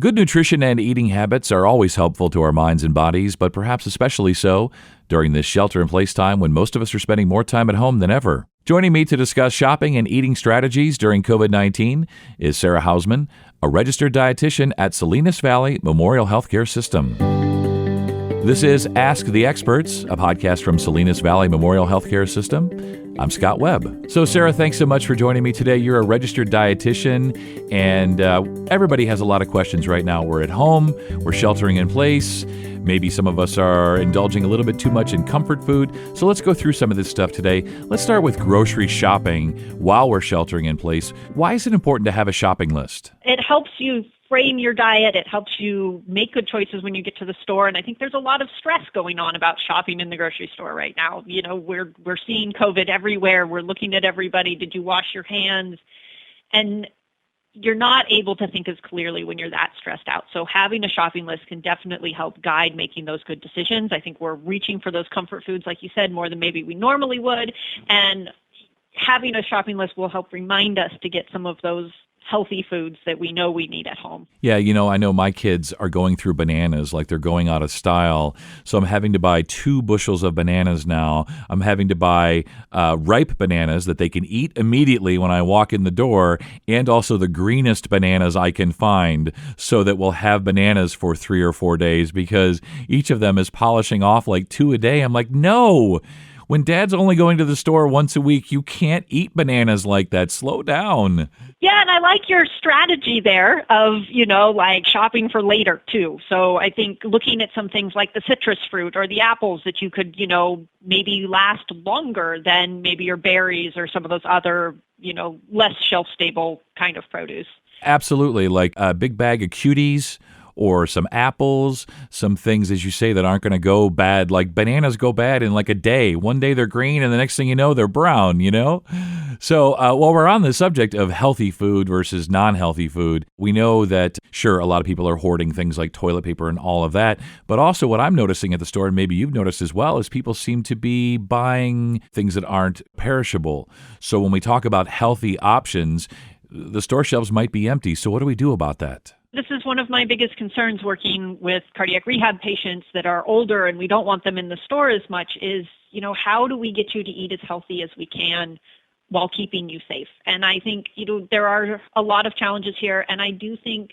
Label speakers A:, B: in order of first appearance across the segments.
A: Good nutrition and eating habits are always helpful to our minds and bodies, but perhaps especially so during this shelter-in-place time when most of us are spending more time at home than ever. Joining me to discuss shopping and eating strategies during COVID-19 is Sara Housman, a registered dietitian at Salinas Valley Memorial Healthcare System. This is Ask the Experts, a podcast from Salinas Valley Memorial Healthcare System. I'm Scott Webb. So, Sara, thanks so much for joining me today. You're a registered dietitian, and everybody has a lot of questions right now. We're at home, we're sheltering in place. Maybe some of us are indulging a little bit too much in comfort food. So let's go through some of this stuff today. Let's start with grocery shopping while we're sheltering in place. Why is it important to have a shopping list?
B: It helps you frame your diet. It helps you make good choices when you get to the store. And I think there's a lot of stress going on about shopping in the grocery store right now. You know, we're seeing COVID everywhere. We're looking at everybody. Did you wash your hands? And you're not able to think as clearly when you're that stressed out. So having a shopping list can definitely help guide making those good decisions. I think we're reaching for those comfort foods, like you said, more than maybe we normally would. And having a shopping list will help remind us to get some of those healthy foods that we know we need at home.
A: Yeah, you know, I know my kids are going through bananas like they're going out of style. So I'm having to buy 2 bushels of bananas now. I'm having to buy ripe bananas that they can eat immediately when I walk in the door, and also the greenest bananas I can find so that we'll have bananas for 3 or 4 days, because each of them is polishing off like 2 a day. I'm like, no. When Dad's only going to the store once a week, you can't eat bananas like that. Slow down.
B: Yeah, and I like your strategy there of, like shopping for later too. So I think looking at some things like the citrus fruit or the apples that you could, maybe last longer than maybe your berries or some of those other, less shelf-stable kind of produce.
A: Absolutely, like a big bag of cuties, or some apples, some things, as you say, that aren't going to go bad. Like bananas go bad in like a day. One day they're green, and the next thing you know, they're brown, So while we're on the subject of healthy food versus non-healthy food, we know that, sure, a lot of people are hoarding things like toilet paper and all of that. But also what I'm noticing at the store, and maybe you've noticed as well, is people seem to be buying things that aren't perishable. So when we talk about healthy options, the store shelves might be empty. So what do we do about that?
B: This is one of my biggest concerns working with cardiac rehab patients that are older and we don't want them in the store as much is, how do we get you to eat as healthy as we can while keeping you safe? And I think, there are a lot of challenges here. And I do think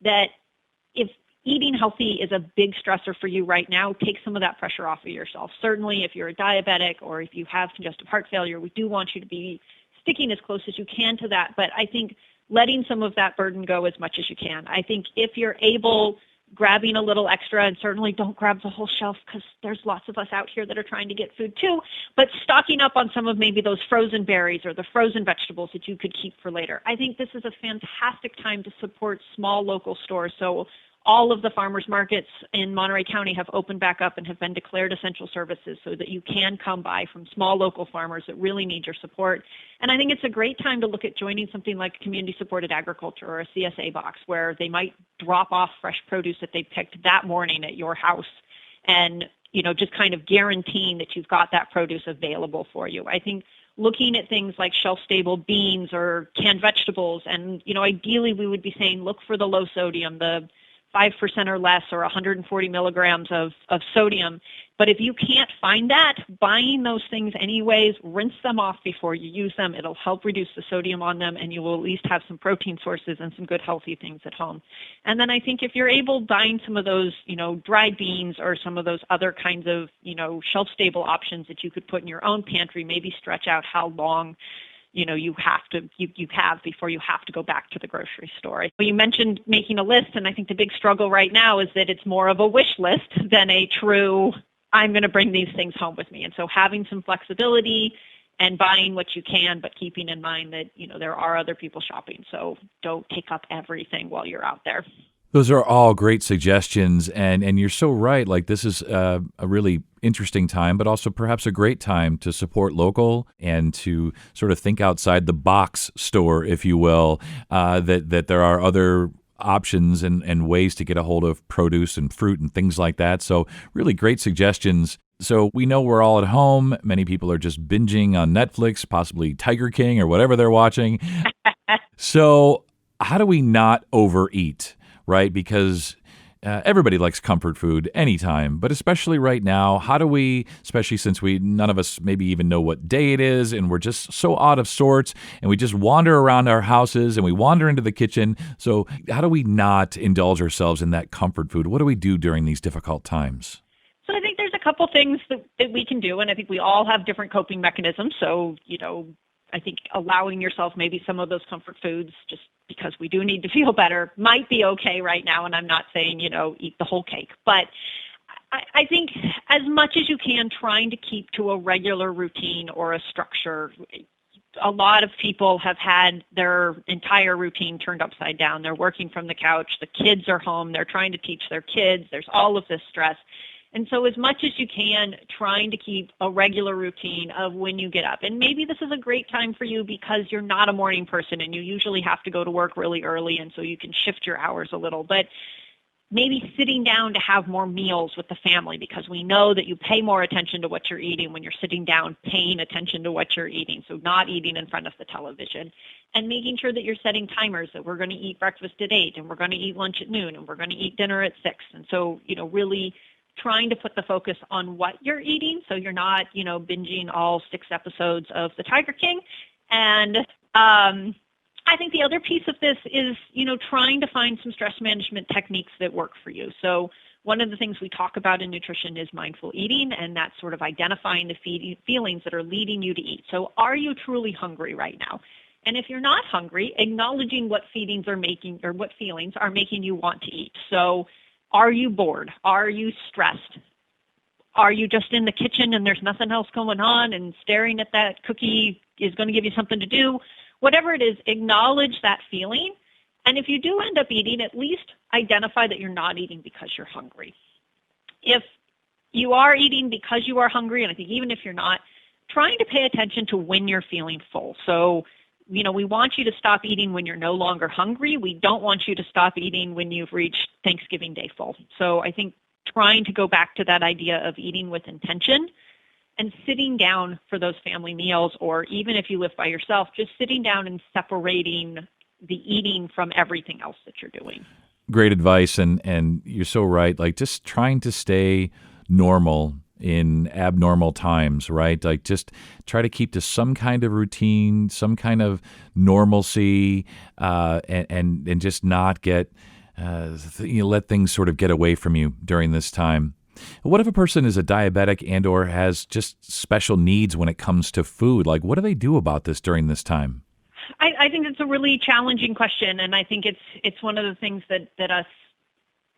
B: that if eating healthy is a big stressor for you right now, take some of that pressure off of yourself. Certainly, if you're a diabetic or if you have congestive heart failure, we do want you to be sticking as close as you can to that. But I think letting some of that burden go as much as you can. I think if you're able, grabbing a little extra, and certainly don't grab the whole shelf because there's lots of us out here that are trying to get food too, but stocking up on some of maybe those frozen berries or the frozen vegetables that you could keep for later. I think this is a fantastic time to support small local stores. So all of the farmers markets in Monterey County have opened back up and have been declared essential services so that you can come by from small local farmers that really need your support. And I think it's a great time to look at joining something like community-supported agriculture or a CSA box where they might drop off fresh produce that they picked that morning at your house and, just kind of guaranteeing that you've got that produce available for you. I think looking at things like shelf-stable beans or canned vegetables, and, ideally we would be saying look for the low sodium, the 5% or less, or 140 milligrams of sodium. But if you can't find that, buying those things anyways, rinse them off before you use them. It'll help reduce the sodium on them, and you will at least have some protein sources and some good healthy things at home. And then I think if you're able, buying some of those, dried beans or some of those other kinds of, shelf-stable options that you could put in your own pantry, maybe stretch out how long you have before you have to go back to the grocery store. You mentioned making a list, and I think the big struggle right now is that it's more of a wish list than a true, I'm going to bring these things home with me. And so having some flexibility and buying what you can, but keeping in mind that, there are other people shopping. So don't take up everything while you're out there.
A: Those are all great suggestions, and you're so right. Like, this is a really interesting time, but also perhaps a great time to support local and to sort of think outside the box store, if you will, that there are other options and ways to get a hold of produce and fruit and things like that. So really great suggestions. So we know we're all at home. Many people are just binging on Netflix, possibly Tiger King or whatever they're watching. So how do we not overeat? right? Because everybody likes comfort food anytime, but especially right now, how do we, especially since none of us maybe even know what day it is and we're just so out of sorts and we just wander around our houses and we wander into the kitchen. So how do we not indulge ourselves in that comfort food? What do we do during these difficult times?
B: So I think there's a couple things that we can do, and I think we all have different coping mechanisms. So, I think allowing yourself maybe some of those comfort foods just because we do need to feel better might be okay right now. And I'm not saying, eat the whole cake. But I think as much as you can, trying to keep to a regular routine or a structure. A lot of people have had their entire routine turned upside down. They're working from the couch. The kids are home. They're trying to teach their kids. There's all of this stress. And so as much as you can, trying to keep a regular routine of when you get up. And maybe this is a great time for you because you're not a morning person and you usually have to go to work really early, and so you can shift your hours a little. But maybe sitting down to have more meals with the family, because we know that you pay more attention to what you're eating when you're sitting down, paying attention to what you're eating. So not eating in front of the television, and making sure that you're setting timers that we're going to eat breakfast at 8 and we're going to eat lunch at noon and we're going to eat dinner at 6. And so, really trying to put the focus on what you're eating so you're not, binging all 6 episodes of The Tiger King. And I think the other piece of this is, trying to find some stress management techniques that work for you. So one of the things we talk about in nutrition is mindful eating, and that's sort of identifying the feelings that are leading you to eat. So are you truly hungry right now? And if you're not hungry, acknowledging what feelings are making you want to eat. So are you bored? Are you stressed? Are you just in the kitchen and there's nothing else going on and staring at that cookie is going to give you something to do? Whatever it is, acknowledge that feeling. And if you do end up eating, at least identify that you're not eating because you're hungry. If you are eating because you are hungry, and I think even if you're not, trying to pay attention to when you're feeling full. So, we want you to stop eating when you're no longer hungry. We don't want you to stop eating when you've reached Thanksgiving Day full. So I think trying to go back to that idea of eating with intention and sitting down for those family meals, or even if you live by yourself, just sitting down and separating the eating from everything else that you're doing.
A: Great advice. And you're so right. Like just trying to stay normal in abnormal times, right? Like just try to keep to some kind of routine, some kind of normalcy, and just not get, let things sort of get away from you during this time. What if a person is a diabetic and or has just special needs when it comes to food? Like what do they do about this during this time?
B: I think it's a really challenging question, and I think it's one of the things that us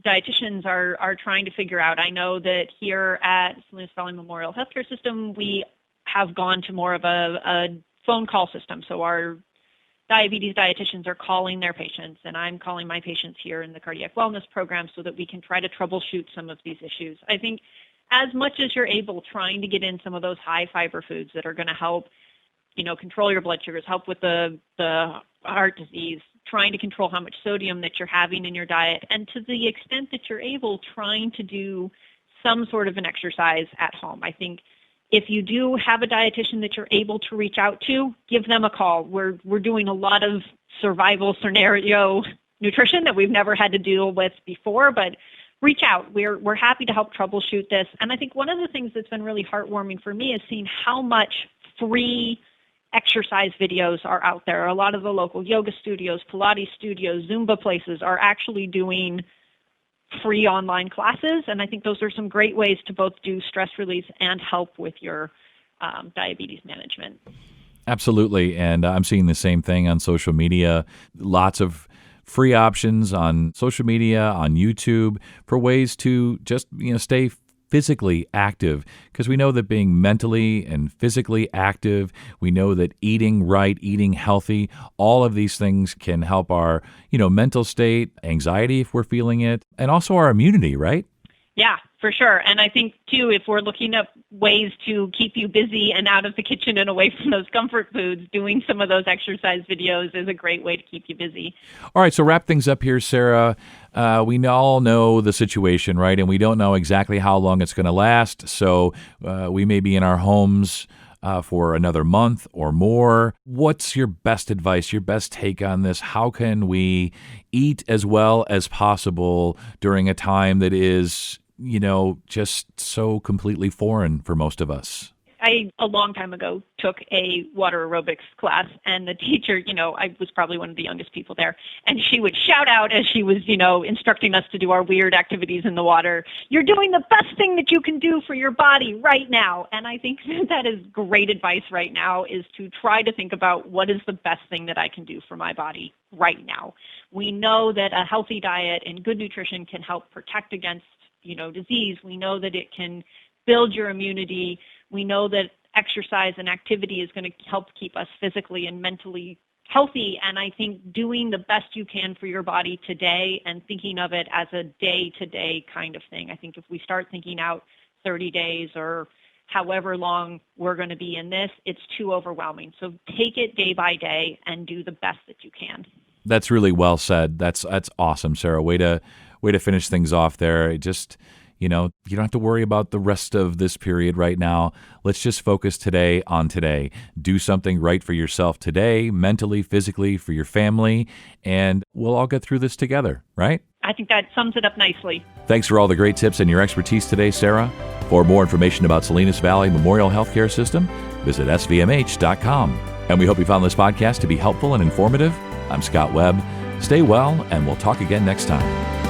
B: dietitians are trying to figure out. I know that here at Salinas Valley Memorial Healthcare System, we have gone to more of a phone call system. So our diabetes dietitians are calling their patients, and I'm calling my patients here in the cardiac wellness program so that we can try to troubleshoot some of these issues. I think as much as you're able, trying to get in some of those high fiber foods that are going to help, control your blood sugars, help with the heart disease, trying to control how much sodium that you're having in your diet, and to the extent that you're able, trying to do some sort of an exercise at home. I think if you do have a dietitian that you're able to reach out to, give them a call. We're doing a lot of survival scenario nutrition that we've never had to deal with before, but reach out. We're happy to help troubleshoot this. And I think one of the things that's been really heartwarming for me is seeing how much free exercise videos are out there. A lot of the local yoga studios, Pilates studios, Zumba places are actually doing free online classes. And I think those are some great ways to both do stress release and help with your diabetes management.
A: Absolutely. And I'm seeing the same thing on social media. Lots of free options on social media, on YouTube, for ways to just, stay physically active, because we know that being mentally and physically active, we know that eating right, eating healthy, all of these things can help our, mental state, anxiety if we're feeling it, and also our immunity, right?
B: Yeah, for sure. And I think, too, if we're looking up ways to keep you busy and out of the kitchen and away from those comfort foods, doing some of those exercise videos is a great way to keep you busy.
A: All right, so wrap things up here, Sara. We all know the situation, right? And we don't know exactly how long it's going to last. So we may be in our homes for another month or more. What's your best advice, your best take on this? How can we eat as well as possible during a time that is, just so completely foreign for most of us?
B: I, a long time ago, took a water aerobics class, and the teacher, I was probably one of the youngest people there, and she would shout out as she was, instructing us to do our weird activities in the water, "You're doing the best thing that you can do for your body right now." And I think that is great advice right now, is to try to think about what is the best thing that I can do for my body right now. We know that a healthy diet and good nutrition can help protect against, disease. We know that it can build your immunity. We know that exercise and activity is going to help keep us physically and mentally healthy. And I think doing the best you can for your body today and thinking of it as a day-to-day kind of thing. I think if we start thinking out 30 days or however long we're going to be in this, it's too overwhelming. So take it day by day and do the best that you can.
A: That's really well said. That's awesome, Sarah. Way to finish things off there. Just, you don't have to worry about the rest of this period right now. Let's just focus today on today. Do something right for yourself today, mentally, physically, for your family, and we'll all get through this together, right?
B: I think that sums it up nicely.
A: Thanks for all the great tips and your expertise today, Sarah. For more information about Salinas Valley Memorial Healthcare System, visit svmh.com. And we hope you found this podcast to be helpful and informative. I'm Scott Webb. Stay well, and we'll talk again next time.